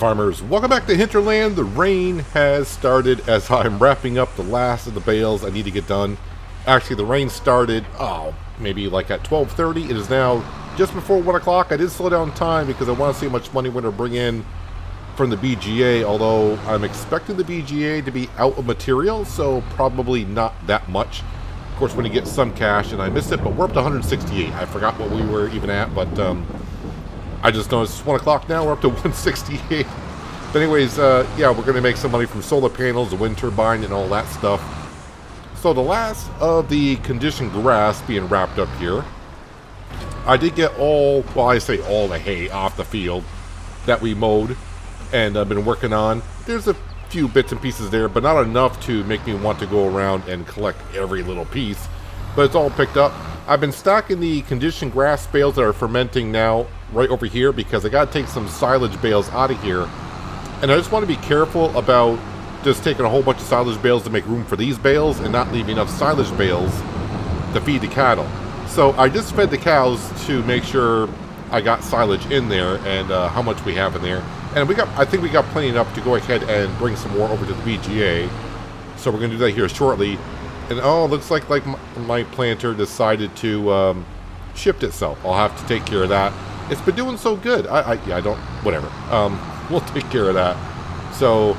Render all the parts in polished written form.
farmers, welcome back to Hinterland. The rain has started as I'm wrapping up the last of the bales I need to get done. Actually, the rain started, maybe like at 12:30. It is now just before 1 o'clock. I did slow down time because I want to see how much money we're going to bring in from the BGA, although I'm expecting the BGA to be out of material, so probably not that much. Of course, when you get some cash, and I missed it, but we're up to 168. I forgot what we were even at, but I just noticed it's 1 o'clock now. We're up to 168. But anyways, yeah, we're going to make some money from solar panels, the wind turbine, and all that stuff. So the last of the conditioned grass being wrapped up here. I did get all, well, I say all the hay off the field that we mowed and I've been working on. There's a few bits and pieces there, but not enough to make me want to go around and collect every little piece. But it's all picked up. I've been stocking the conditioned grass bales that are fermenting now right over here because I got to take some silage bales out of here. And I just want to be careful about just taking a whole bunch of silage bales to make room for these bales and not leaving enough silage bales to feed the cattle. So I just fed the cows to make sure I got silage in there and how much we have in there. And I think we got plenty enough to go ahead and bring some more over to the BGA. So we're going to do that here shortly. And oh, it looks like my planter decided to shift itself. I'll have to take care of that. It's been doing so good. Yeah, I don't, whatever. We'll take care of that. So,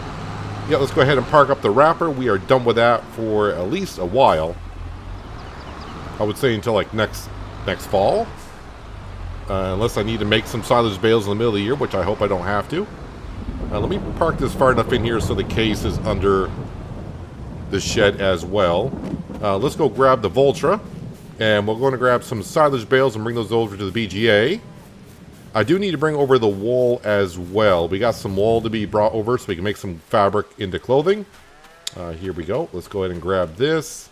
yeah, let's go ahead and park up the wrapper. We are done with that for at least a while. I would say until like next fall. Unless I need to make some silage bales in the middle of the year, which I hope I don't have to. Let me park this far enough in here so the case is under the shed as well. Let's go grab the Voltra. And we're going to grab some silage bales and bring those over to the BGA. I do need to bring over the wool as well. We got some wool to be brought over so we can make some fabric into clothing. Here we go. Let's go ahead and grab this.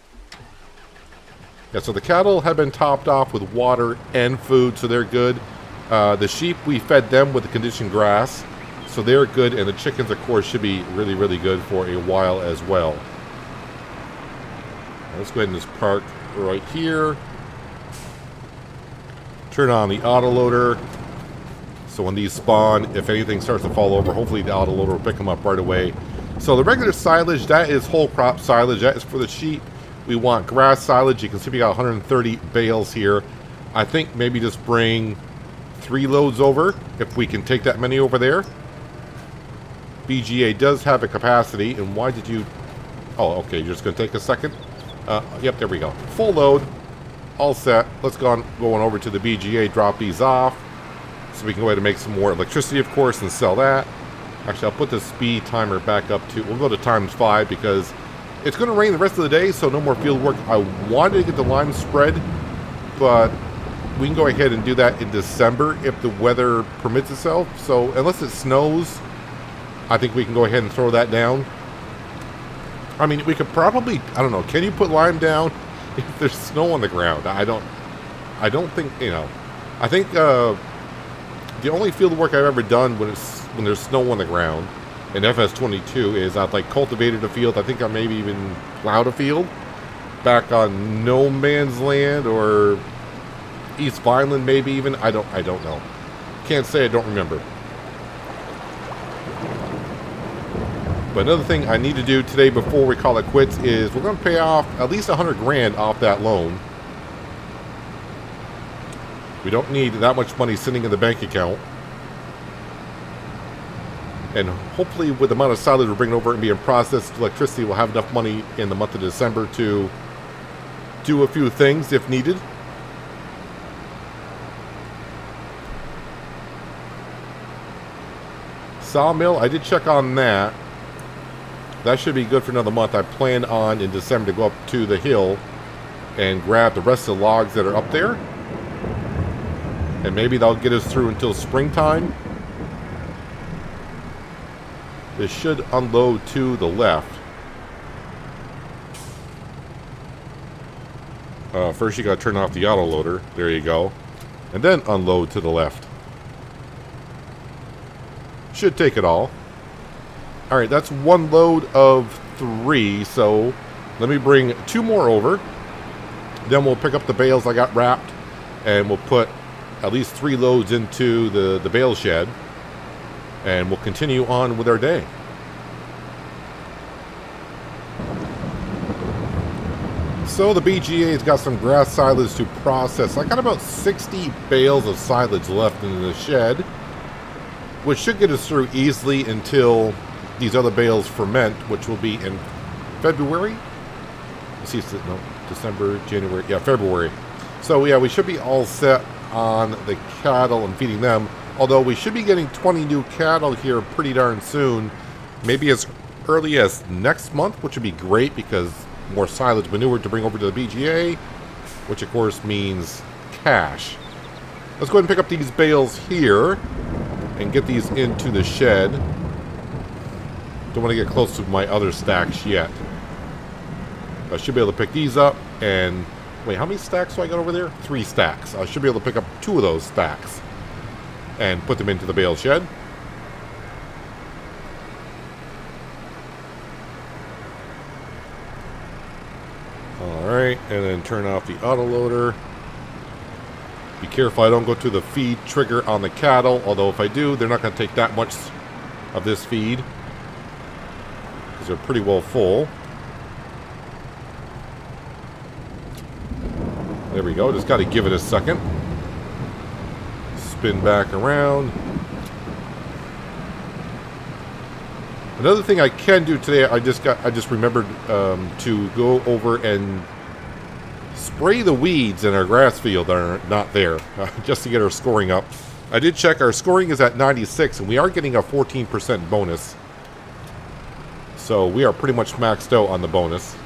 Yeah, so the cattle have been topped off with water and food, so they're good. The sheep, we fed them with the conditioned grass, so they're good. And the chickens, of course, should be really, really good for a while as well. Let's go ahead and just park right here. Turn on the autoloader. So when these spawn, if anything starts to fall over, hopefully the autoloader will pick them up right away. So the regular silage, that is whole crop silage. That is for the sheep. We want grass silage. You can see we got 130 bales here. I think maybe just bring 3 loads over if we can take that many over there. BGA does have a capacity. And why did you... Oh, okay. You're just going to take a second. Yep, there we go. Full load. All set. Let's go on over to the BGA, drop these off. So we can go ahead and make some more electricity, of course, and sell that. Actually, I'll put the speed timer back up to... We'll go to ×5 because it's going to rain the rest of the day, so no more field work. I wanted to get the lime spread, but we can go ahead and do that in December if the weather permits itself. So unless it snows, I think we can go ahead and throw that down. I mean, we could probably... I don't know. Can you put lime down if there's snow on the ground? I don't think, you know... I think the only field work I've ever done when there's snow on the ground in FS22 is I've like cultivated a field. I think I maybe even plowed a field back on No Man's Land or East Vineland, maybe even. I don't know. Can't say I don't remember. But another thing I need to do today before we call it quits is we're going to pay off at least 100 grand off that loan. We don't need that much money sitting in the bank account. And hopefully with the amount of silage we're bringing over and being processed electricity, we'll have enough money in the month of December to do a few things if needed. Sawmill, I did check on that. That should be good for another month. I plan on in December to go up to the hill and grab the rest of the logs that are up there. And maybe that'll get us through until springtime. This should unload to the left. First you gotta turn off the autoloader. There you go. And then unload to the left. Should take it all. Alright, that's 1 load of 3. So let me bring 2 more over. Then we'll pick up the bales I got wrapped. And we'll put at least 3 loads into the bale shed. and we'll continue on with our day. So the BGA's got some grass silage to process. I got about 60 bales of silage left in the shed, which should get us through easily until these other bales ferment, which will be in February. Let's see, no, December, January, yeah, February. So yeah, we should be all set on the cattle and feeding them. Although we should be getting 20 new cattle here pretty darn soon, maybe as early as next month, which would be great because more silage manure to bring over to the BGA, which of course means cash. Let's go ahead and pick up these bales here and get these into the shed. Don't want to get close to my other stacks yet. I should be able to pick these up and... Wait, how many stacks do I got over there? 3 stacks. I should be able to pick up 2 of those stacks and put them into the bale shed. Alright, and then turn off the autoloader. Be careful I don't go to the feed trigger on the cattle, although if I do, they're not going to take that much of this feed because they're pretty well full. There we go, just got to give it a second. Spin back around. Another thing I can do today, I just remembered to go over and spray the weeds in our grass field that are not there, just to get our scoring up. I did check, our scoring is at 96, and we are getting a 14% bonus. So we are pretty much maxed out on the bonus.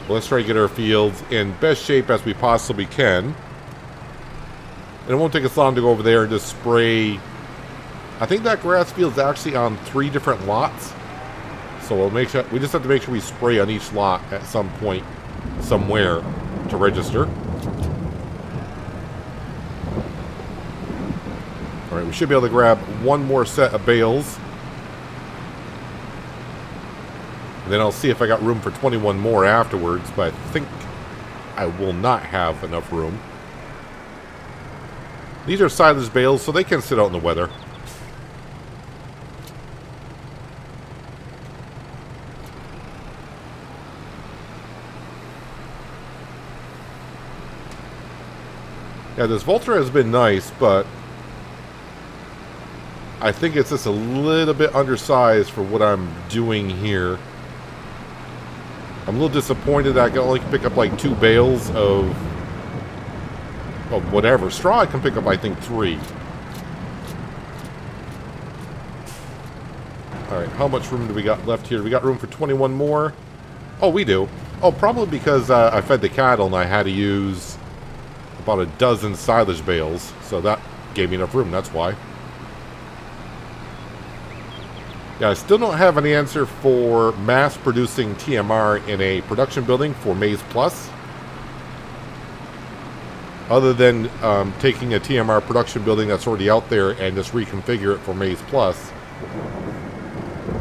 Let's try to get our fields in best shape as we possibly can. And it won't take us long to go over there and just spray. I think that grass field is actually on 3 different lots. So we'll make sure, we just have to make sure we spray on each lot at some point, somewhere, to register. Alright, we should be able to grab 1 more set of bales. And then I'll see if I got room for 21 more afterwards, but I think I will not have enough room. These are silage bales, so they can sit out in the weather. Yeah, this Voltra has been nice, but I think it's just a little bit undersized for what I'm doing here. I'm a little disappointed that I can only pick up like 2 bales of whatever. Straw I can pick up, I think, 3. Alright, how much room do we got left here? We got room for 21 more? Oh, we do. Oh, probably because I fed the cattle and I had to use about a dozen silage bales. So that gave me enough room, that's why. Yeah, I still don't have an answer for mass-producing TMR in a production building for Maizeplus. Other than taking a TMR production building that's already out there and just reconfigure it for Maizeplus.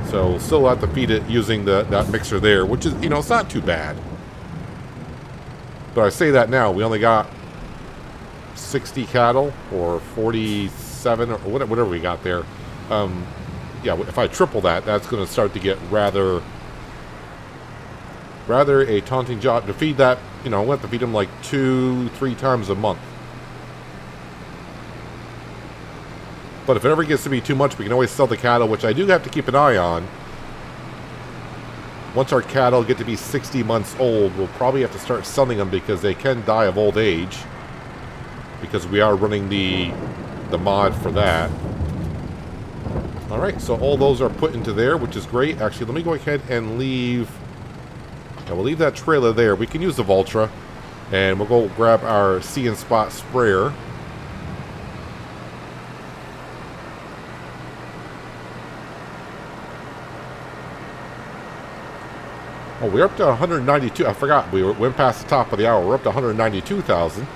So we'll still have to feed it using that mixer there, which is, you know, it's not too bad. But I say that now, we only got 60 cattle, or 47, or whatever we got there. Yeah, if I triple that, that's going to start to get rather a taunting job. To feed that, you know, I want to feed them like 2-3 times a month. But if it ever gets to be too much, we can always sell the cattle, which I do have to keep an eye on. Once our cattle get to be 60 months old, we'll probably have to start selling them because they can die of old age. Because we are running the mod for that. Alright, so all those are put into there, which is great. Actually, let me go ahead and leave... Yeah, we'll leave that trailer there. We can use the Voltra. And we'll go grab our See and Spot sprayer. Oh, we're up to 192. I forgot. We went past the top of the hour. We're up to 192,000.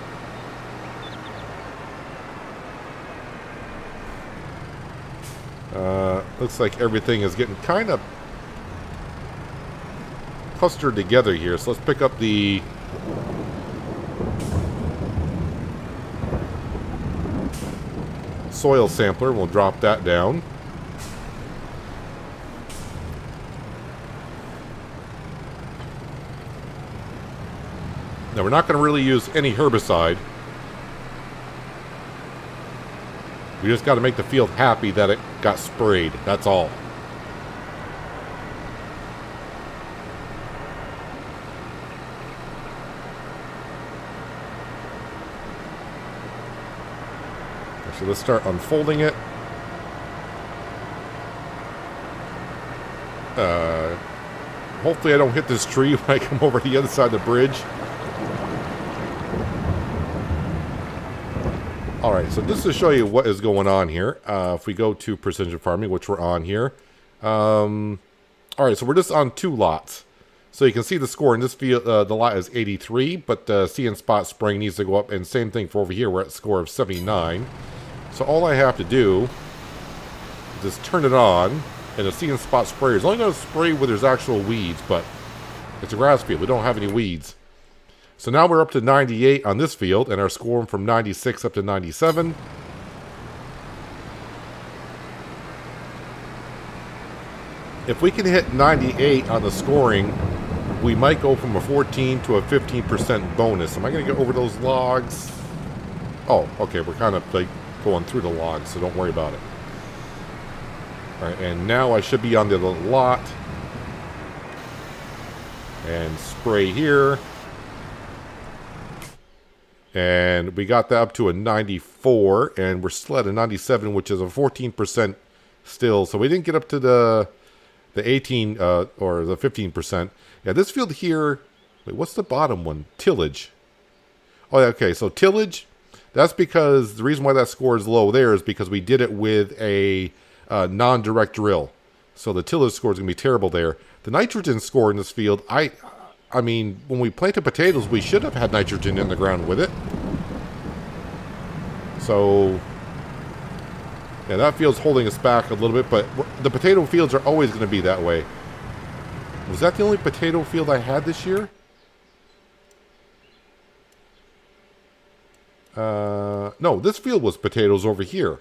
Looks like everything is getting kind of clustered together here. So let's pick up the... soil sampler. We'll drop that down. Now, we're not going to really use any herbicide. We just got to make the field happy that it got sprayed. That's all. So let's start unfolding it. Hopefully I don't hit this tree when I come over to the other side of the bridge. Alright, so just to show you what is going on here, if we go to precision farming, which we're on here. Alright, so we're just on 2 lots. So you can see the score in this field, the lot is 83, but the See and Spot spraying needs to go up, and same thing for over here, we're at a score of 79. So all I have to do is just turn it on, and the See and Spot sprayer is only going to spray where there's actual weeds, but it's a grass field, we don't have any weeds. So now we're up to 98 on this field, and our score from 96 up to 97. If we can hit 98 on the scoring, we might go from a 14 to a 15% bonus. Am I going to get over those logs? Oh, okay, we're kind of like going through the logs, so don't worry about it. Alright, and now I should be on the lot. And spray here. And we got that up to a 94, and we're still at a 97, which is a 14% still. So we didn't get up to the 18 or the 15%. Yeah, this field here, wait, what's the bottom one? Tillage. Oh, okay, so tillage, that's because the reason why that score is low there is because we did it with a non-direct drill. So the tillage score is going to be terrible there. The nitrogen score in this field, I mean, when we planted potatoes, we should have had nitrogen in the ground with it. So, yeah, that field's holding us back a little bit, but the potato fields are always going to be that way. Was that the only potato field I had this year? No, this field was potatoes over here.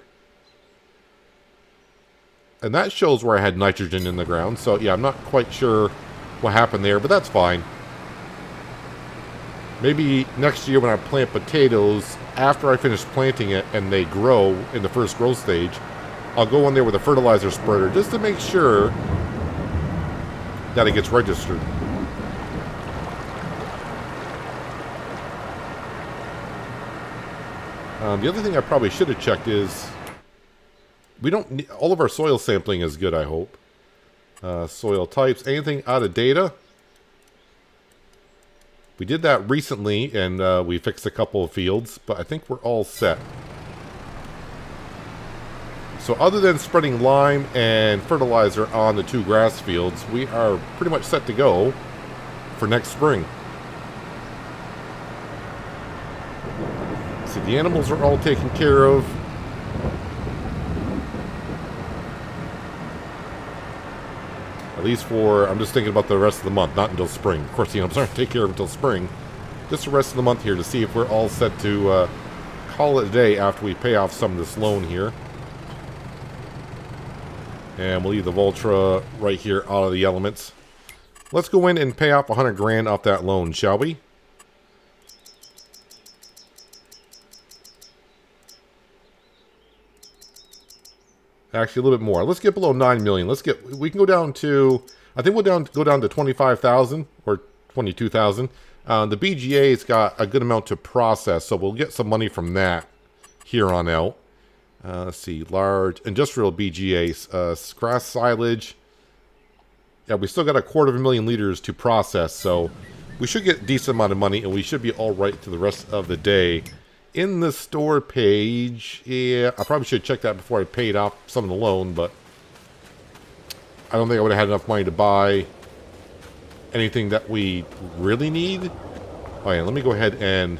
And that shows where I had nitrogen in the ground. So, yeah, I'm not quite sure what happened there, but that's fine. Maybe next year when I plant potatoes, after I finish planting it and they grow in the first growth stage, I'll go in there with a fertilizer spreader just to make sure that it gets registered. The other thing I probably should have checked is we don't need, all of our soil sampling is good, I hope. Soil types, anything out of data? We did that recently, and we fixed a couple of fields, but I think we're all set. So other than spreading lime and fertilizer on the 2 grass fields, we are pretty much set to go for next spring. See, the animals are all taken care of. At least for, I'm just thinking about the rest of the month, not until spring. Of course, the animals aren't taken care of until spring. Just the rest of the month here to see if we're all set to call it a day after we pay off some of this loan here. And we'll leave the Voltra right here out of the elements. Let's go in and pay off 100 grand off that loan, shall we? Actually, a little bit more. Let's get below 9 million. We can go down to, I think we'll go down to 25,000 or 22,000. The BGA's got a good amount to process, so we'll get some money from that here on out. Let's see, large industrial BGA, grass silage. Yeah, we still got 250,000 liters to process, so we should get a decent amount of money, and we should be all right to the rest of the day. In the store page, yeah, I probably should check that before I paid off some of the loan, but I don't think I would have had enough money to buy anything that we really need. Oh yeah, let me go ahead and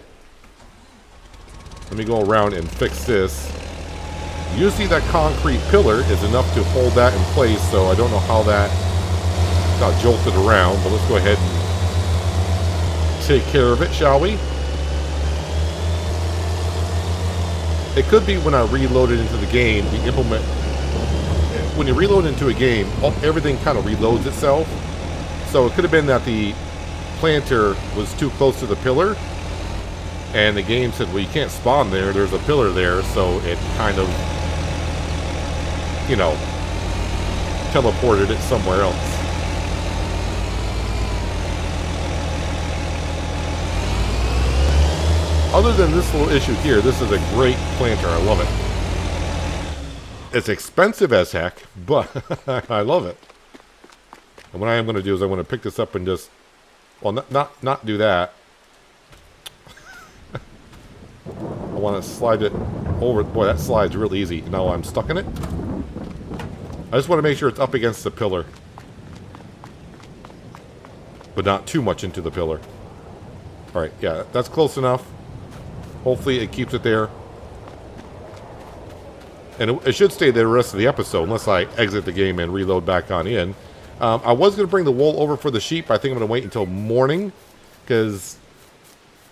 let me go around and fix this. Usually that concrete pillar is enough to hold that in place, so I don't know how that got jolted around, but let's go ahead and take care of it, shall we? It could be when I reloaded into the game, the implement... When you reload into a game, everything kind of reloads itself. So it could have been that the planter was too close to the pillar, and the game said, well, you can't spawn there, there's a pillar there, so it kind of, you know, teleported it somewhere else. Other than this little issue here, this is a great planter. I love it. It's expensive as heck, but I love it. And what I am going to do is I'm going to pick this up and just, well, not do that. I want to slide it over. Boy, that slides real easy. Now I'm stuck in it. I just want to make sure it's up against the pillar, but not too much into the pillar. All right, yeah, that's close enough. Hopefully it keeps it there. And it should stay there the rest of the episode, unless I exit the game and reload back on in. I was going to bring the wool over for the sheep. I think I'm going to wait until morning, because,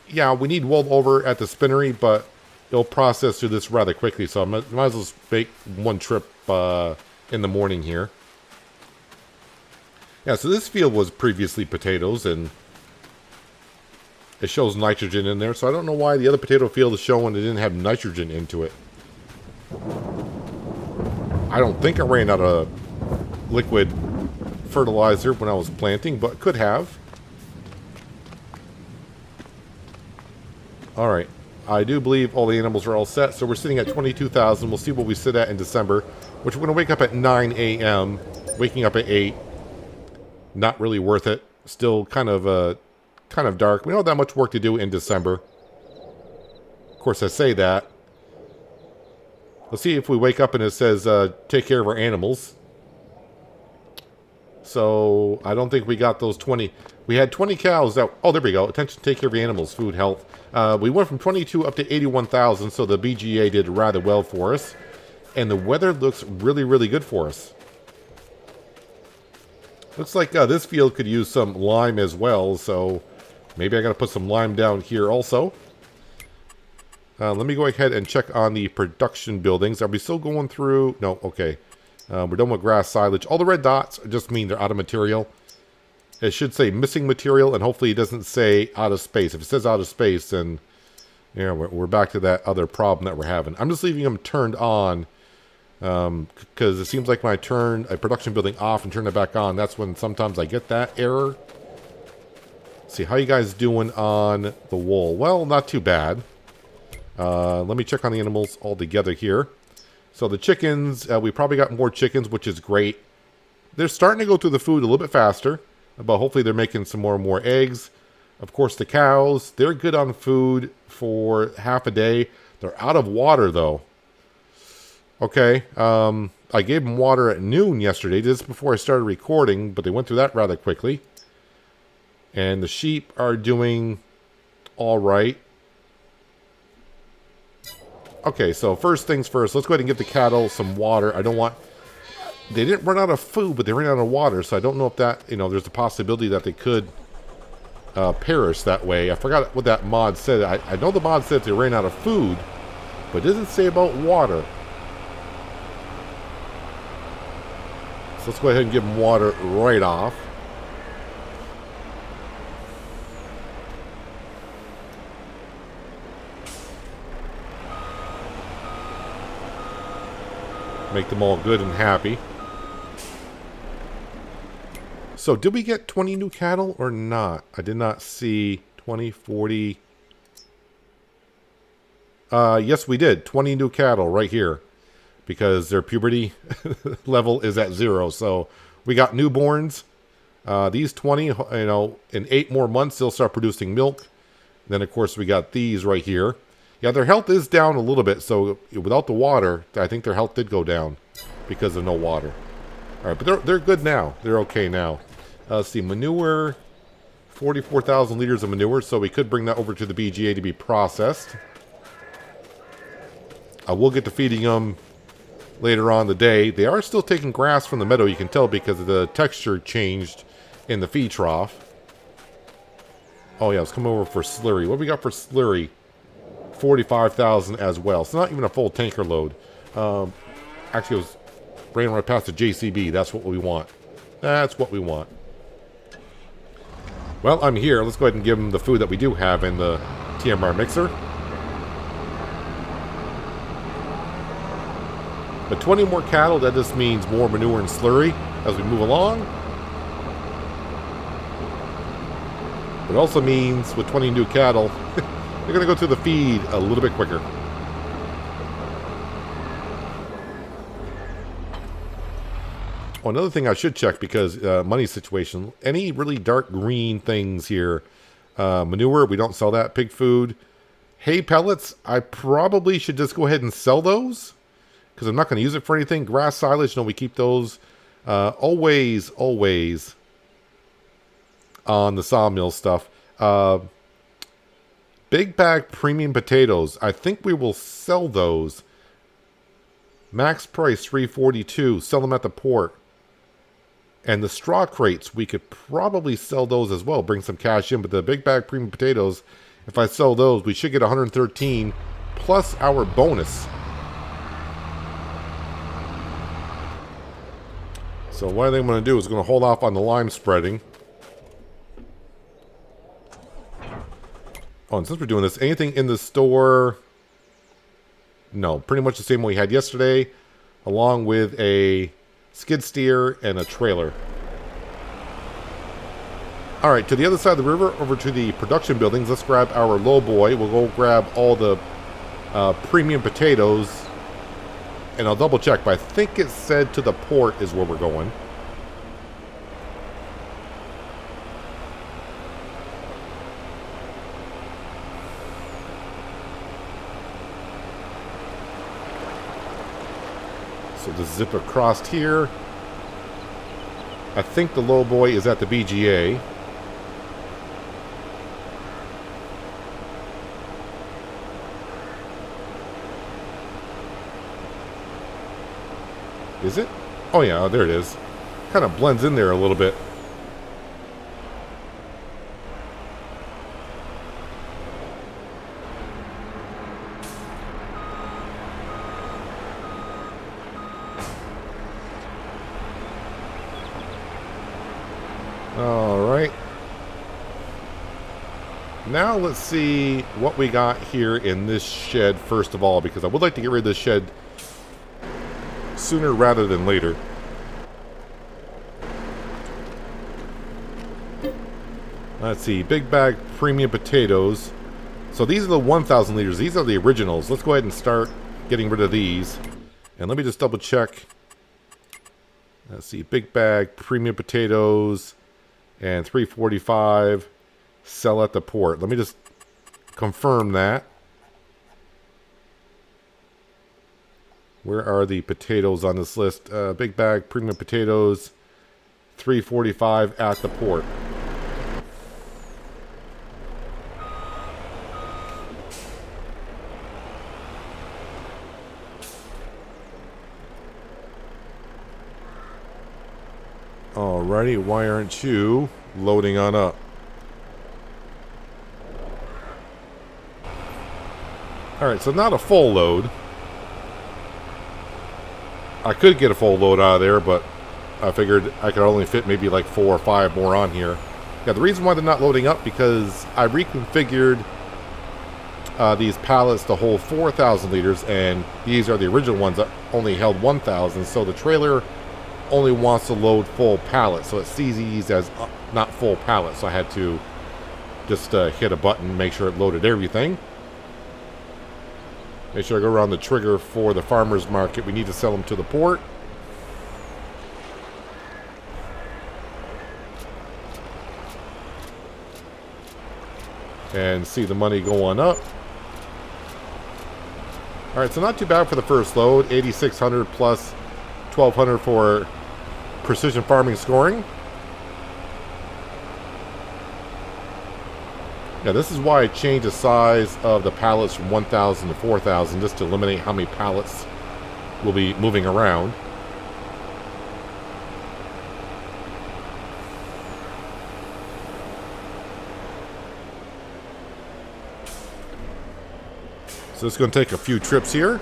yeah, we need wool over at the spinnery, but it'll process through this rather quickly, so I might as well make one trip in the morning here. Yeah, so this field was previously potatoes, and it shows nitrogen in there, so I don't know why the other potato field is showing it didn't have nitrogen into it. I don't think I ran out of liquid fertilizer when I was planting, but could have. Alright, I do believe all the animals are all set, so we're sitting at 22,000. We'll see what we sit at in December, which we're going to wake up at 9 a.m. Waking up at 8, not really worth it. Still kind of dark. We don't have that much work to do in December. Of course, I say that. Let's see if we wake up and it says, take care of our animals. So, I don't think we got those 20. We had 20 cows that... Oh, there we go. Attention, take care of your animals. Food, health. We went from 22 up to 81,000, so the BGA did rather well for us. And the weather looks really, really good for us. Looks like this field could use some lime as well, so maybe I got to put some lime down here also. Let me go ahead and check on the production buildings. Are we still going through? No, okay. We're done with grass silage. All the red dots just mean they're out of material. It should say missing material, and hopefully it doesn't say out of space. If it says out of space, then yeah, we're back to that other problem that we're having. I'm just leaving them turned on because it seems like when I turn a production building off and turn it back on, that's when sometimes I get that error. Let's see, how you guys doing on the wool? Well, not too bad. Let me check on the animals all together here. So the chickens, we probably got more chickens, which is great. They're starting to go through the food a little bit faster, but hopefully they're making some more eggs. Of course, the cows, they're good on food for half a day. They're out of water, though. Okay, I gave them water at noon yesterday, just before I started recording, but they went through that rather quickly. And the sheep are doing all right. Okay, so first things first, let's go ahead and give the cattle some water. I don't want... They didn't run out of food, but they ran out of water, so I don't know if that, you know, there's a possibility that they could perish that way. I forgot what that mod said. I know the mod said they ran out of food, but it doesn't say about water. So let's go ahead and give them water right off. Make them all good and happy. So, did we get 20 new cattle or not? I did not see 20, 40. Yes, we did. 20 new cattle right here. Because their puberty level is at 0. So, we got newborns. These 20, you know, in 8 more months, they'll start producing milk. Then, of course, we got these right here. Yeah, their health is down a little bit, so without the water, I think their health did go down because of no water. All right, but they're good now. They're okay now. Let's see, manure, 44,000 liters of manure, so we could bring that over to the BGA to be processed. I will get to feeding them later on in the day. They are still taking grass from the meadow, you can tell, because the texture changed in the feed trough. Oh yeah, let's come over for slurry. What do we got for slurry? 45,000 as well. So not even a full tanker load. Actually, it was ran right past the JCB. That's what we want. That's what we want. Well, I'm here. Let's go ahead and give them the food that we do have in the TMR mixer. But 20 more cattle, that just means more manure and slurry as we move along. It also means with 20 new cattle, they're going to go through the feed a little bit quicker. Oh, another thing I should check because money situation, any really dark green things here, manure, we don't sell that, pig food, hay pellets, I probably should just go ahead and sell those because I'm not going to use it for anything. Grass silage, no, we keep those always on the sawmill stuff. Big bag premium potatoes, I think we will sell those. Max price $3.42, sell them at the port. And the straw crates, we could probably sell those as well, bring some cash in. But the big bag premium potatoes, if I sell those, we should get 113 plus our bonus. So what I think I'm going to do is going to hold off on the lime spreading. Oh, and since we're doing this, anything in the store? No, pretty much the same one we had yesterday, along with a skid steer and a trailer. All right, to the other side of the river, over to the production buildings. Let's grab our low boy. We'll go grab all the premium potatoes, and I'll double check, but I think it said to the port is where we're going. So just zip across here. I think the low boy is at the BGA. Is it? Oh yeah, there it is. Kind of blends in there a little bit. Alright. Now let's see what we got here in this shed first of all, because I would like to get rid of this shed sooner rather than later. Let's see, big bag premium potatoes. So these are the 1,000 liters. These are the originals. Let's go ahead and start getting rid of these. And let me just double check. Let's see, big bag premium potatoes and $3.45 sell at the port. Let me just confirm that. Where are the potatoes on this list? Big bag premium potatoes, $3.45 at the port. Alrighty, why aren't you loading on up? Alright, so not a full load. I could get a full load out of there, but I figured I could only fit maybe like 4 or 5 more on here. Yeah, the reason why they're not loading up, because I reconfigured these pallets to hold 4,000 liters, and these are the original ones that only held 1,000, so the trailer only wants to load full pallets, so it sees these as not full pallets, so I had to just hit a button, make sure it loaded everything. Make sure I go around the trigger for the farmer's market. We need to sell them to the port. And see the money go on up. Alright, so not too bad for the first load. 8,600 plus 1,200 for precision farming scoring. Yeah, this is why I changed the size of the pallets from 1,000 to 4,000, just to eliminate how many pallets will be moving around. So it's going to take a few trips here.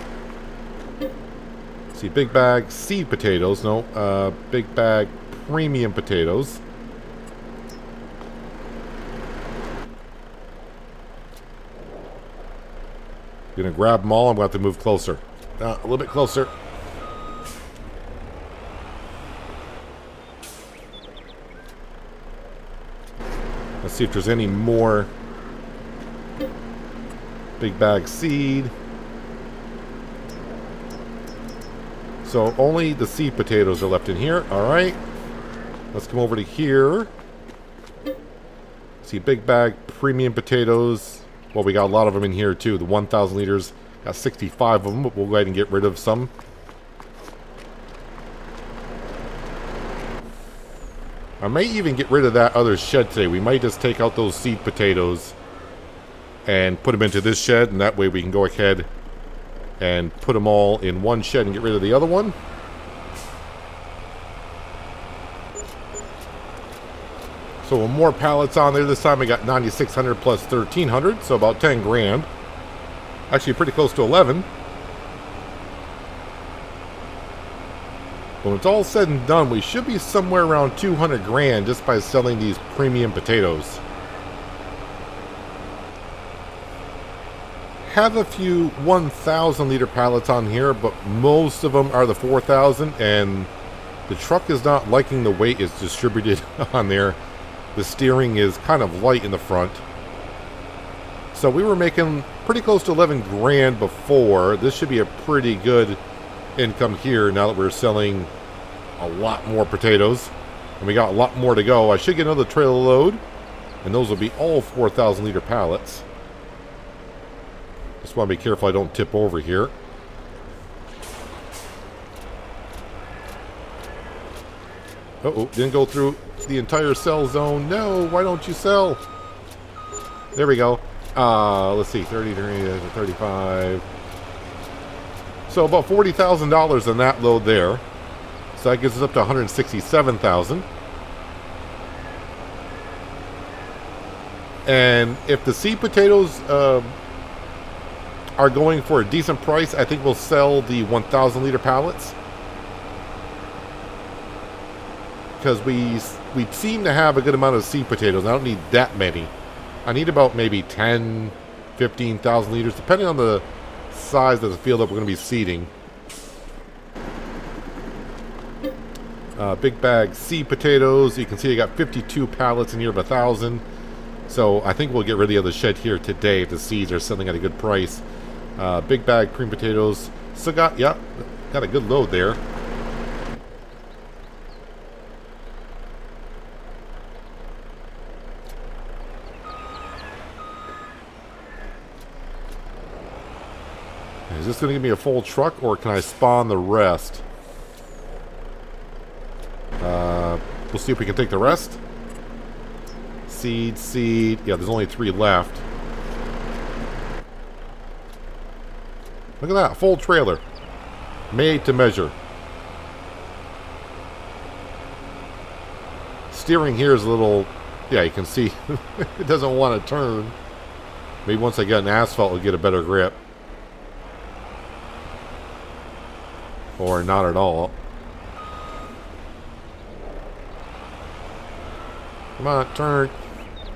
See, big bag seed potatoes. No, big bag premium potatoes. Gonna grab them all. I'm going to have to move closer. A little bit closer. Let's see if there's any more big bag seed. So only the seed potatoes are left in here. All right. Let's come over to here. See, big bag premium potatoes. Well, we got a lot of them in here too. The 1,000 liters, got 65 of them, but we'll go ahead and get rid of some. I may even get rid of that other shed today. We might just take out those seed potatoes and put them into this shed, and that way we can go ahead and put them all in one shed and get rid of the other one. So more pallets on there. This time I got 9,600 plus 1,300, so about 10 grand. Actually pretty close to 11. When it's all said and done, we should be somewhere around 200 grand just by selling these premium potatoes. Have a few 1,000 liter pallets on here, but most of them are the 4,000, and the truck is not liking the way it's distributed on there. The steering is kind of light in the front. So we were making pretty close to 11 grand before. This should be a pretty good income here now that we're selling a lot more potatoes. And we got a lot more to go. I should get another trailer load, and those will be all 4,000 liter pallets. Just want to be careful I don't tip over here. Uh-oh, didn't go through the entire sell zone. No, why don't you sell? There we go. Let's see, 30, 35. So about $40,000 on that load there. So that gets us up to 167,000. And if the seed potatoes are going for a decent price, I think we'll sell the 1,000 liter pallets. Because we seem to have a good amount of seed potatoes. I don't need that many. I need about maybe 10, 15,000 liters, depending on the size of the field that we're going to be seeding. Big bag seed potatoes. You can see I got 52 pallets in here of 1,000. So I think we'll get rid of the other shed here today if the seeds are selling at a good price. Big bag cream potatoes. Still got, yeah, got a good load there. Is this going to give me a full truck, or can I spawn the rest? We'll see if we can take the rest. Seed, seed. Yeah, there's only 3 left. Look at that, full trailer. Made to measure. Steering here is a little... Yeah, you can see it doesn't want to turn. Maybe once I get an asphalt, we'll get a better grip. Or not at all. Come on, turn.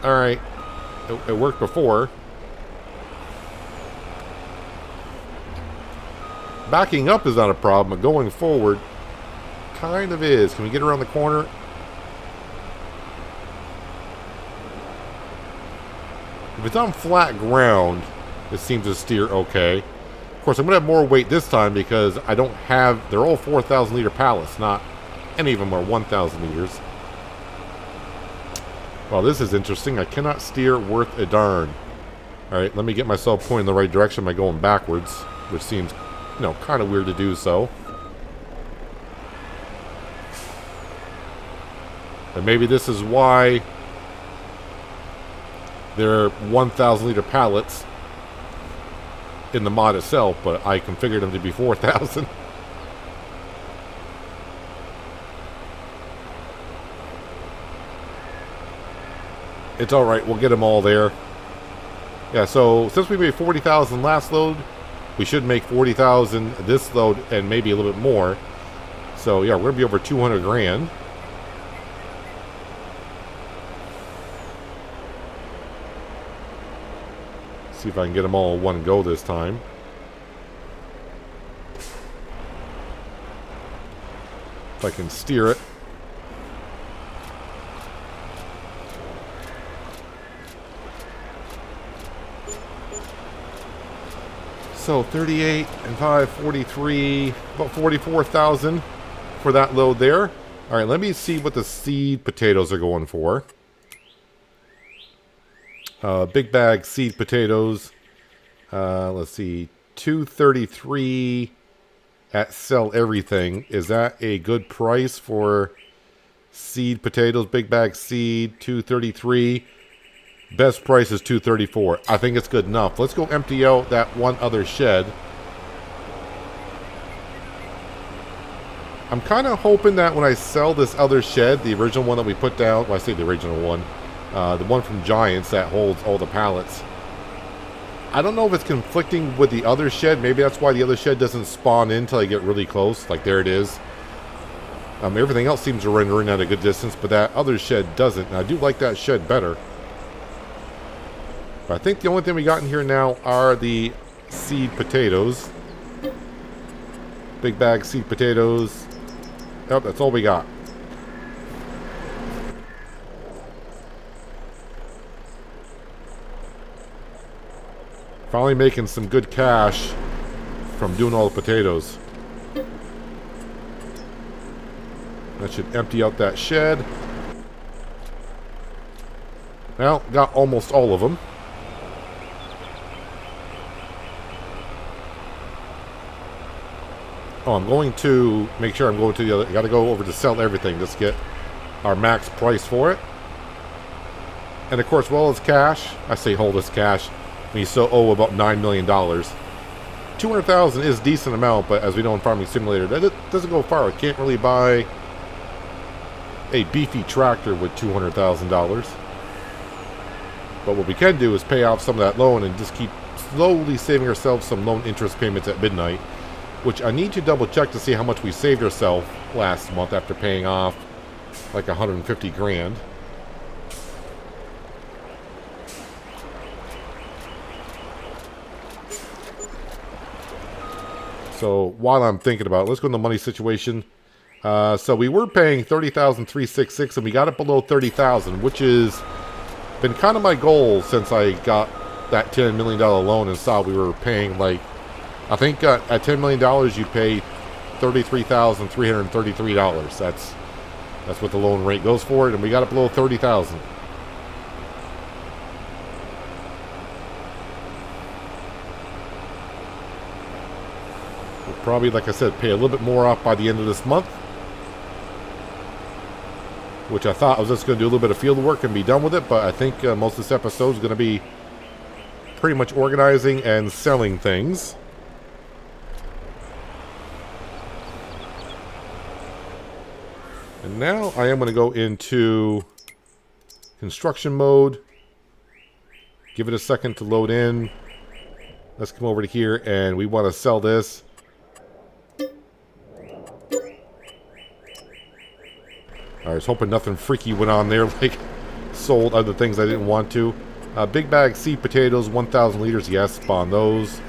Alright. It worked before. Backing up is not a problem, but going forward kind of is. Can we get around the corner? If it's on flat ground, it seems to steer okay. Of course, I'm going to have more weight this time because I don't have... They're all 4,000 liter pallets, not any of them are 1,000 liters. Well, this is interesting. I cannot steer worth a darn. Alright, let me get myself pointing in the right direction by going backwards, which seems, you know, kind of weird to do so. And maybe this is why they're 1,000 liter pallets in the mod itself, but I configured them to be 4,000. It's alright, we'll get them all there. Yeah, so since we made 40,000 last load, we should make 40,000 this load and maybe a little bit more. So yeah, we're gonna be over 200 grand. See if I can get them all in one go this time. If I can steer it. So 38 and 5, 43, about 44,000 for that load there. All right, let me see what the seed potatoes are going for. Big bag seed potatoes. Let's see, 233 at sell everything. Is that a good price for seed potatoes? Big bag seed, 233. Best price is 234. I think it's good enough. Let's go empty out that one other shed. I'm kind of hoping that when I sell this other shed, the original one that we put down, well, I say the original one, the one from Giants that holds all the pallets. I don't know if it's conflicting with the other shed. Maybe that's why the other shed doesn't spawn in until I get really close. Like, there it is. Everything else seems to render in at a good distance, but that other shed doesn't. And I do like that shed better. But I think the only thing we got in here now are the seed potatoes. Big bag seed potatoes. Yep, that's all we got. Finally making some good cash from doing all the potatoes. That should empty out that shed. Well, got almost all of them. Oh, I'm going to make sure I'm going to the other. I got to go over to sell everything. Just get our max price for it. And of course, well as cash, I say hold as cash. We still owe about $9 million. 200,000 is a decent amount, but as we know in Farming Simulator, that doesn't go far. I can't really buy a beefy tractor with $200,000. But what we can do is pay off some of that loan and just keep slowly saving ourselves some loan interest payments at midnight. Which I need to double check to see how much we saved ourselves last month after paying off like 150 grand. So while I'm thinking about it, let's go to the money situation. So we were paying $30,366 and we got it below $30,000, which has been kind of my goal since I got that $10 million loan and saw we were paying like, I think at $10 million you pay $33,333. That's what the loan rate goes for it, and we got it below $30,000. We'll probably, like I said, pay a little bit more off by the end of this month. Which I thought I was just going to do a little bit of field work and be done with it, but I think most of this episode is going to be pretty much organizing and selling things. And now I am going to go into construction mode. Give it a second to load in. Let's come over to here and we want to sell this. I was hoping nothing freaky went on there, like sold other things I didn't want to. Big bag seed potatoes, 1,000 liters. Yes, spawn those.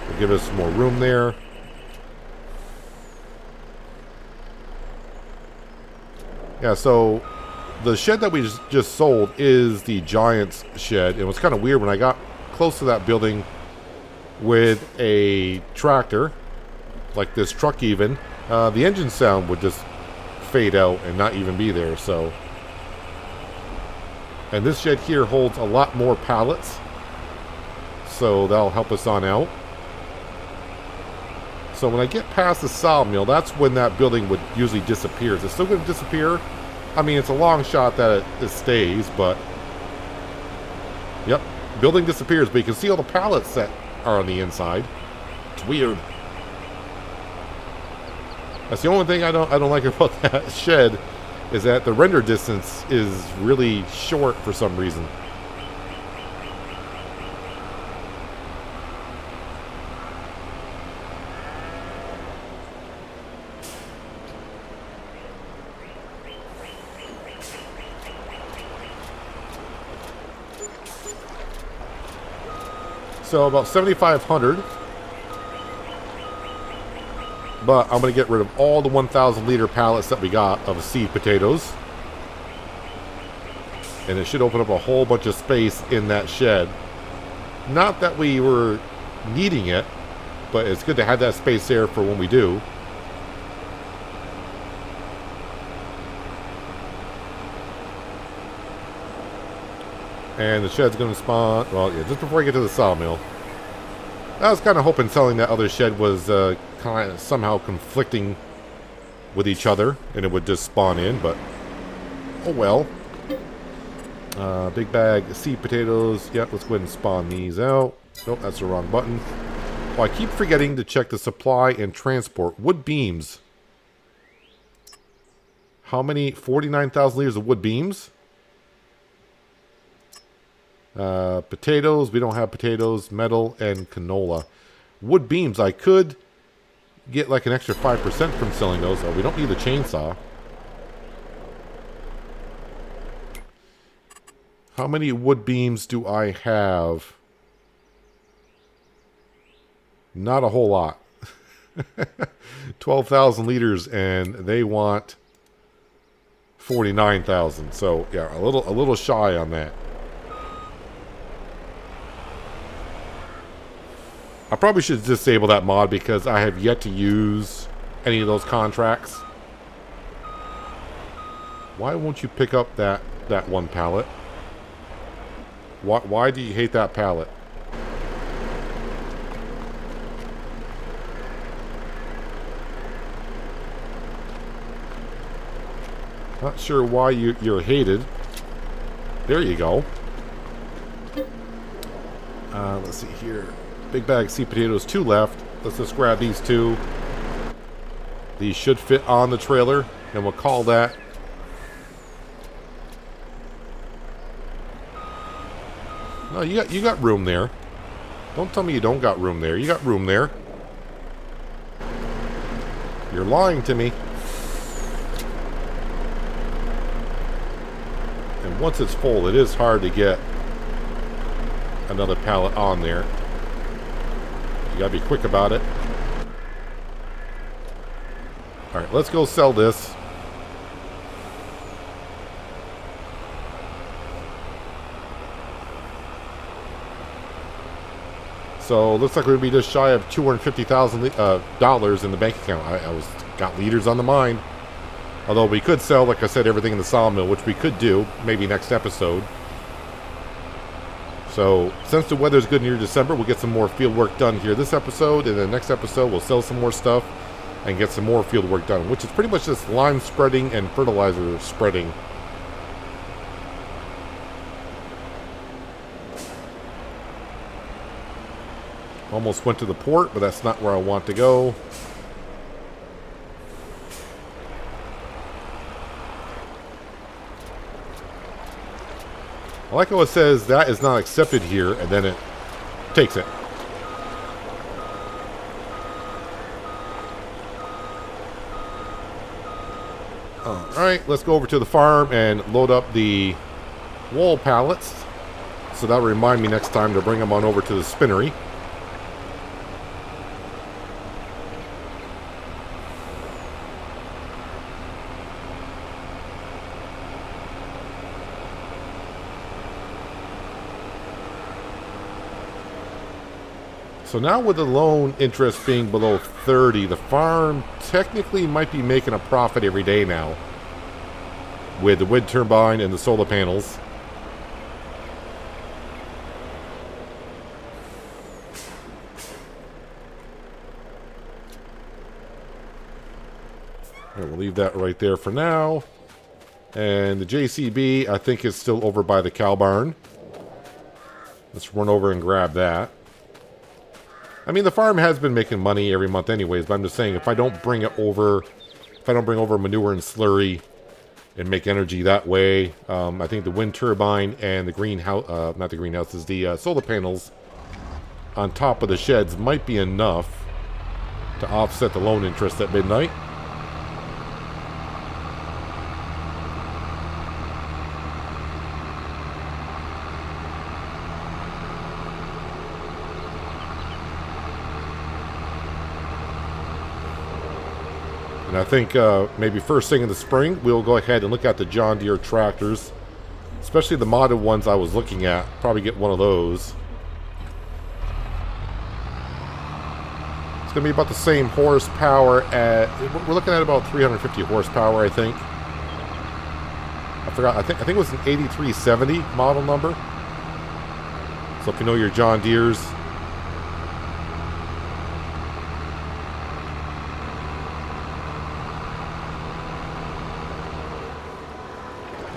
Will give us some more room there. Yeah, so the shed that we just sold is the Giants shed. It was kind of weird when I got close to that building with a tractor, like this truck even, the engine sound would just fade out and not even be there. So, and this shed here holds a lot more pallets, so that'll help us on out. So when I get past the sawmill, that's when that building would usually disappear. Is it still going to disappear? I mean, it's a long shot that it stays, but yep, building disappears, but you can see all the pallets that are on the inside. It's weird. That's the only thing I don't like about that shed, is that the render distance is really short for some reason. So about 7,500. But I'm going to get rid of all the 1,000 liter pallets that we got of seed potatoes. And it should open up a whole bunch of space in that shed. Not that we were needing it, but it's good to have that space there for when we do. And the shed's going to spawn, well, yeah, just before I get to the sawmill. I was kind of hoping selling that other shed was kind of somehow conflicting with each other, and it would just spawn in, but oh well. Big bag of seed potatoes. Yep, let's go ahead and spawn these out. Nope, that's the wrong button. Oh, I keep forgetting to check the supply and transport. Wood beams. How many? 49,000 liters of wood beams? Potatoes. We don't have potatoes. Metal and canola. Wood beams. I could get like an extra 5% from selling those. Oh, we don't need the chainsaw. How many wood beams do I have? Not a whole lot. 12,000 liters, and they want 49,000. So yeah, a little shy on that. I probably should disable that mod because I have yet to use any of those contracts. Why won't you pick up that one pallet? Why do you hate that pallet? Not sure why you're hated. There you go. Let's see here. Big bag seed potatoes, 2 left. Let's just grab these 2. These should fit on the trailer, and we'll call that. No, you got room there. Don't tell me you don't got room there. You got room there. You're lying to me. And once it's full, it is hard to get another pallet on there. You gotta be quick about it. Alright, let's go sell this. So looks like we're gonna be just shy of $250,000 in the bank account. I got liters on the mind. Although we could sell, like I said, everything in the sawmill, which we could do maybe next episode. So since the weather's good near December, we'll get some more field work done here this episode, and the next episode we'll sell some more stuff and get some more field work done, which is pretty much just lime spreading and fertilizer spreading. Almost went to the port, but that's not where I want to go. I like how it says that is not accepted here, and then it takes it. Alright, let's go over to the farm and load up the wall pallets. So that'll remind me next time to bring them on over to the spinnery. So now with the loan interest being below 30, the farm technically might be making a profit every day now with the wind turbine and the solar panels. Right, we'll leave that right there for now. And the JCB, I think, is still over by the cow barn. Let's run over and grab that. I mean, the farm has been making money every month anyways, but I'm just saying, if I don't bring over manure and slurry and make energy that way, I think the wind turbine and the greenhouse, not the greenhouses, the solar panels on top of the sheds might be enough to offset the loan interest at midnight. And I think maybe first thing in the spring, we'll go ahead and look at the John Deere tractors. Especially the modded ones I was looking at. Probably get one of those. It's going to be about the same horsepower at... We're looking at about 350 horsepower, I think. I forgot. I think it was an 8370 model number. So if you know your John Deeres...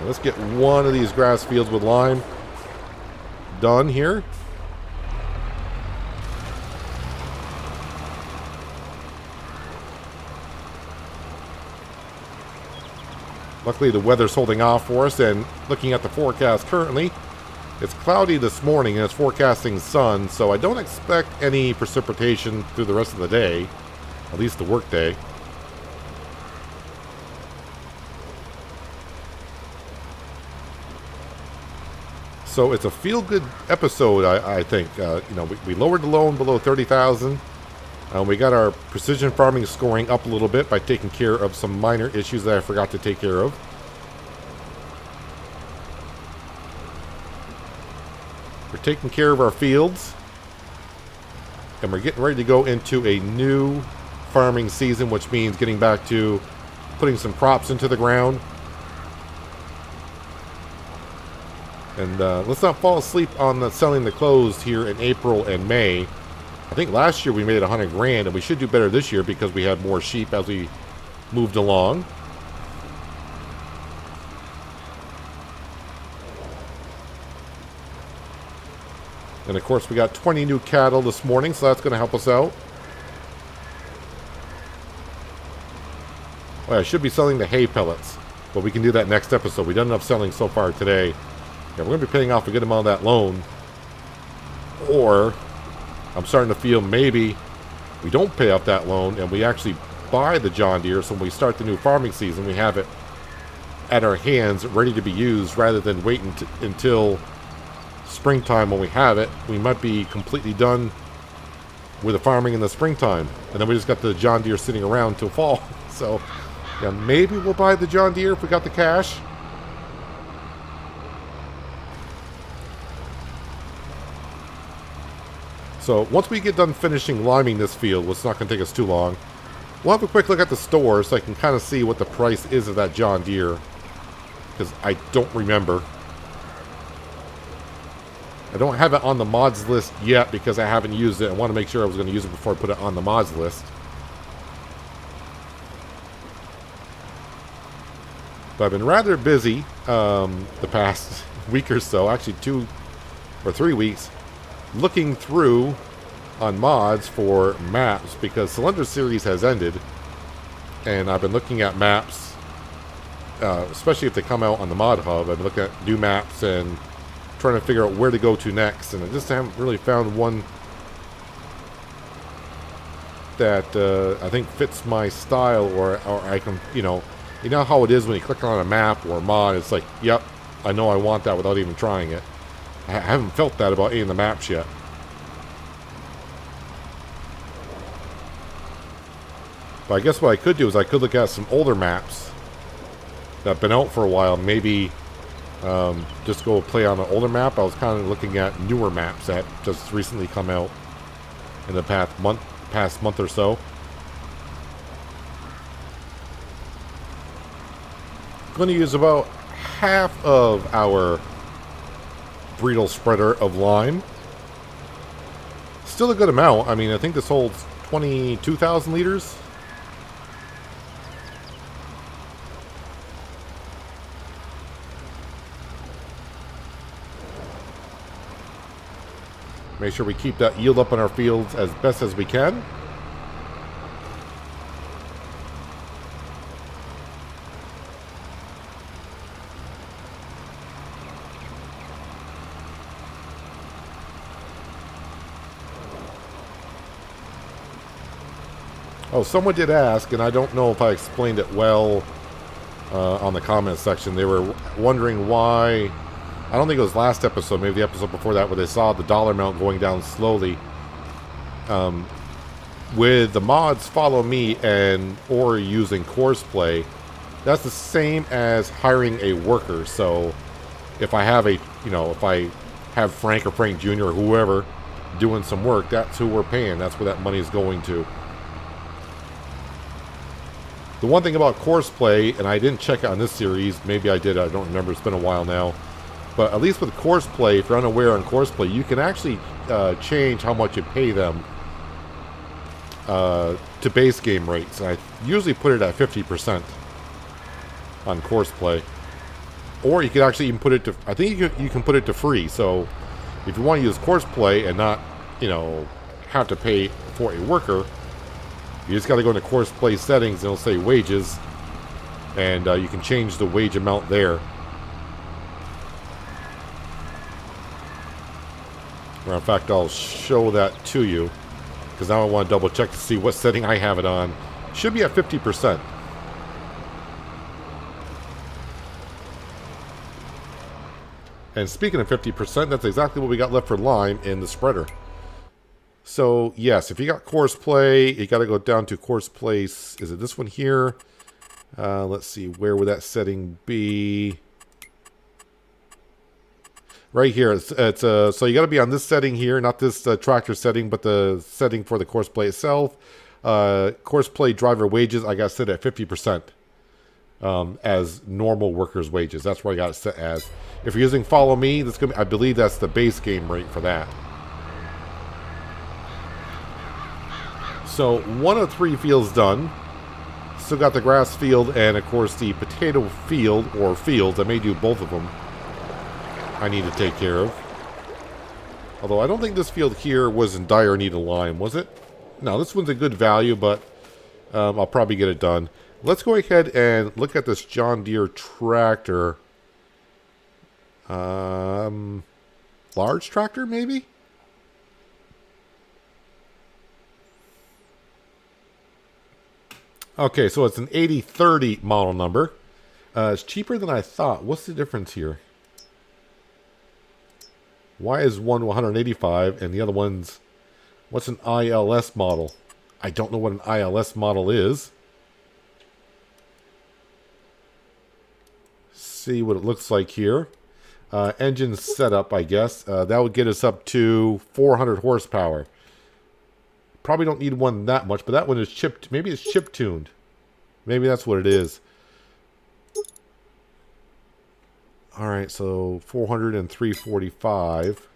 Let's get one of these grass fields with lime done here. Luckily the weather's holding off for us, and looking at the forecast currently, it's cloudy this morning and it's forecasting sun, so I don't expect any precipitation through the rest of the day, at least the work day. So it's a feel-good episode, I think. You know, we lowered the loan below 30,000. We got our precision farming scoring up a little bit by taking care of some minor issues that I forgot to take care of. We're taking care of our fields. And we're getting ready to go into a new farming season, which means getting back to putting some crops into the ground. And let's not fall asleep on the selling the clothes here in April and May. I think last year we made 100 grand, and we should do better this year because we had more sheep as we moved along. And of course we got 20 new cattle this morning, so that's going to help us out. Well, I should be selling the hay pellets, but we can do that next episode. We've done enough selling so far today. Yeah, we're going to be paying off a good amount of that loan. Or, I'm starting to feel maybe we don't pay off that loan and we actually buy the John Deere, so when we start the new farming season, we have it at our hands ready to be used rather than waiting until springtime when we have it. We might be completely done with the farming in the springtime. And then we just got the John Deere sitting around till fall. So, yeah, maybe we'll buy the John Deere if we got the cash. So once we get done finishing liming this field, which is not going to take us too long, we'll have a quick look at the store so I can kind of see what the price is of that John Deere. Because I don't remember. I don't have it on the mods list yet because I haven't used it. I want to make sure I was going to use it before I put it on the mods list. But I've been rather busy the past week or so, actually 2 or 3 weeks, looking through on mods for maps because Cylinder Series has ended, and I've been looking at maps, especially if they come out on the Mod Hub. I've been looking at new maps and trying to figure out where to go to next, and I just haven't really found one that I think fits my style, or I can, you know how it is when you click on a map or a mod, it's like, yep, I know I want that without even trying it. I haven't felt that about any of the maps yet. But I guess what I could do is I could look at some older maps that have been out for a while. Maybe just go play on an older map. I was kind of looking at newer maps that just recently come out in the past month or so. I'm going to use about half of our Breedle spreader of lime. Still a good amount. I mean, I think this holds 22,000 liters. Make sure we keep that yield up in our fields as best as we can. Oh, someone did ask, and I don't know if I explained it well on the comment section. They were wondering why, I don't think it was last episode, maybe the episode before that, where they saw the dollar amount going down slowly. with the mods Follow Me and or using Courseplay, that's the same as hiring a worker. So if I have if I have Frank or Frank Jr. or whoever doing some work, that's who we're paying. That's where that money is going to. The one thing about Courseplay, and I didn't check it on this series, maybe I did, I don't remember, it's been a while now, but at least with Courseplay, if you're unaware on Courseplay, you can actually change how much you pay them to base game rates. And I usually put it at 50% on Courseplay. Or you could actually even put it to, I think you can put it to free. So if you want to use Courseplay and not, have to pay for a worker, you just got to go into Courseplay settings and it'll say wages. And you can change the wage amount there. Or in fact, I'll show that to you. Because now I want to double check to see what setting I have it on. Should be at 50%. And speaking of 50%, that's exactly what we got left for lime in the spreader. So, yes, if you got Courseplay, you got to go down to Courseplay. Is it this one here? Let's see, where would that setting be? Right here. So you got to be on this setting here, not this tractor setting, but the setting for the Courseplay itself. Courseplay driver wages, I got set at 50%. As normal workers' wages. That's where I got it set as. If you're using Follow Me, that's gonna be, I believe that's the base game rate for that. So 1 of 3 fields done. Still got the grass field and of course the potato field or fields. I may do both of them. I need to take care of. Although I don't think this field here was in dire need of lime, was it? No, this one's a good value, but I'll probably get it done. Let's go ahead and look at this John Deere tractor. Large tractor, maybe? Okay, so it's an 8030 model number. It's cheaper than I thought. What's the difference here? Why is one 185 and the other one's... What's an ILS model? I don't know what an ILS model is. See what it looks like here. Engine setup, I guess. That would get us up to 400 horsepower. Probably don't need one that much, but that one is chipped. Maybe it's chip tuned. Maybe that's what it is. All right, so 400 and 345.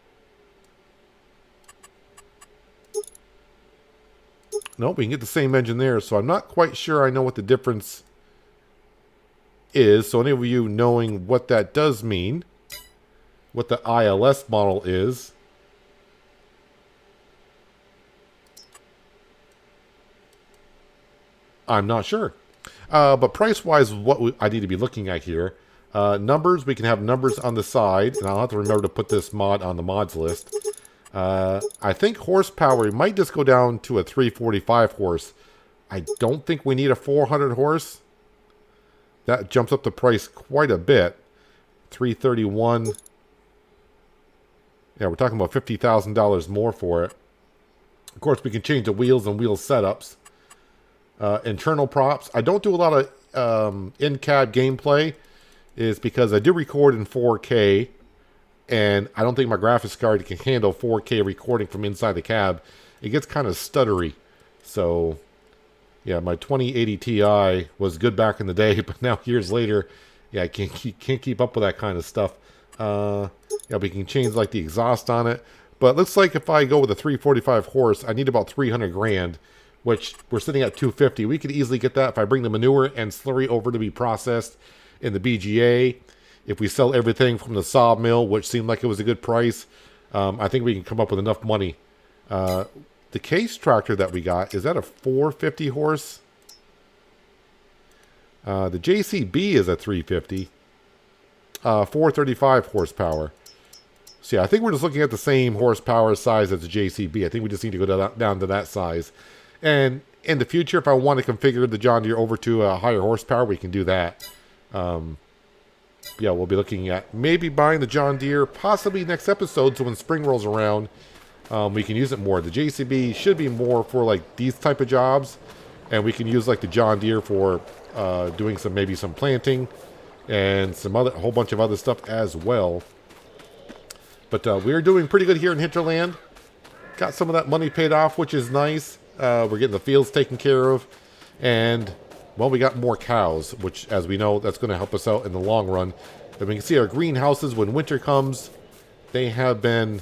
Nope, we can get the same engine there, so I'm not quite sure I know what the difference is. So any of you knowing what that does mean, what the ILS model is, I'm not sure. But price-wise, what I need to be looking at here. Numbers, we can have numbers on the side, and I'll have to remember to put this mod on the mods list. I think horsepower, we might just go down to a 345 horse. I don't think we need a 400 horse. That jumps up the price quite a bit. 331. Yeah, we're talking about $50,000 more for it. Of course, we can change the wheels and wheel setups. Internal props. I don't do a lot of in-cab gameplay. Is because I do record in 4K. And I don't think my graphics card can handle 4K recording from inside the cab. It gets kind of stuttery. So, yeah, my 2080 Ti was good back in the day. But now, years later, yeah, I can't keep up with that kind of stuff. Yeah, we can change, like, the exhaust on it. But it looks like if I go with a 345 horse, I need about 300 grand. Which, we're sitting at 250. We could easily get that if I bring the manure and slurry over to be processed in the BGA. If we sell everything from the sawmill, which seemed like it was a good price, I think we can come up with enough money. The case tractor that we got, is that a 450 horse? The JCB is a 350. 435 horsepower. So yeah, I think we're just looking at the same horsepower size as the JCB. I think we just need to go down to that size. And in the future, if I want to configure the John Deere over to a higher horsepower, we can do that. Yeah, we'll be looking at maybe buying the John Deere possibly next episode. So when spring rolls around, we can use it more. The JCB should be more for like these type of jobs, and we can use like the John Deere for doing maybe some planting and a whole bunch of other stuff as well. But we're doing pretty good here in Hinterland. Got some of that money paid off, which is nice. We're getting the fields taken care of, and well, we got more cows, which, as we know, that's going to help us out in the long run. And we can see our greenhouses when winter comes, they have been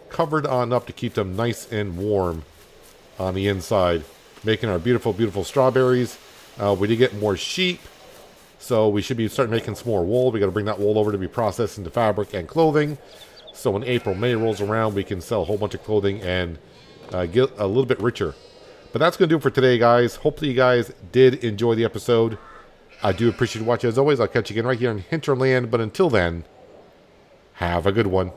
covered on up to keep them nice and warm on the inside, making our beautiful, beautiful strawberries. We did get more sheep, so we should be starting making some more wool. We got to bring that wool over to be processed into fabric and clothing. So when April, May rolls around, we can sell a whole bunch of clothing and get a little bit richer. But that's going to do it for today, guys. Hopefully you guys did enjoy the episode. I do appreciate you watching as always. I'll catch you again right here in Hinterland. But until then, have a good one.